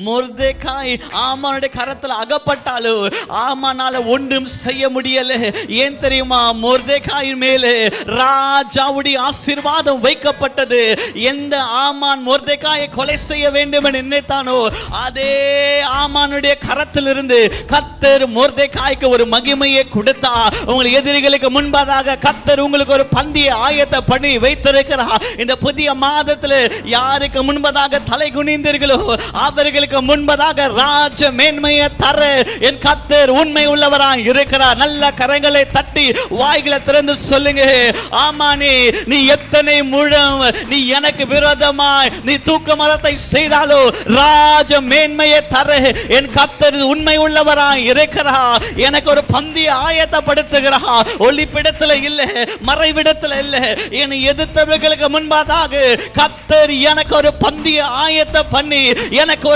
மொர்தெகாய் ஆமானுடைய கரத்தில் அகப்பட்டாலும் ஆமானால ஒன்றும் செய்ய முடியல. ஏன் தெரியுமா? மொர்தெகாயின் மேலே ராஜாவுடைய ஆசீர்வாதம் வைக்கப்பட்டது. எந்த ஆமான் மொர்தெகாயை கொலை செய்ய வேண்டும் என்று நினைத்தானோ அதே ஆமானுடைய கரத்திலிருந்து கர்த்தர் மொர்தெகாய்க்கு ஒரு மகிமையை கொடுத்தா. உங்கள் எதிரிகளுக்கு முன்பதாக கர்த்தர் உங்களுக்கு ஒரு பந்தியை ஆயத்த பண்ணி வைத்திருக்கிறார். இந்த புதிய மாதத்தில் யாருக்கு முன்பதாக தலை குனிந்தீர்களோ அவர்களுக்கு முன்பதாக ராஜ மேன்மையை தர என் கர்த்தர் உண்மை உள்ளவராய் இருக்கிறார். நல்ல கரங்களை தட்டி வாய்களை திறந்து சொல்லுங்க, ஆமானே நீ எத்தனை முழம் நீ எனக்கு விரோதமாய் நீ தூக்க மரத்தை செய்தாலோ ராஜ மேன்மையை தர என் கர்த்தர் உண்மை உள்ளவராய் இருக்கிறார். எனக்கு ஒரு பந்தியை ஆயத்தப்படுத்துகிறார். ஒளிப்பிடத்தில் இல்ல, மறைவிடத்தில் இல்ல, என்னை எதிர்த்தவர்களுக்கு முன்பதாக கர்த்தர் எனக்கு ஒரு பந்தியை ஆயத்த பண்ணி எனக்கு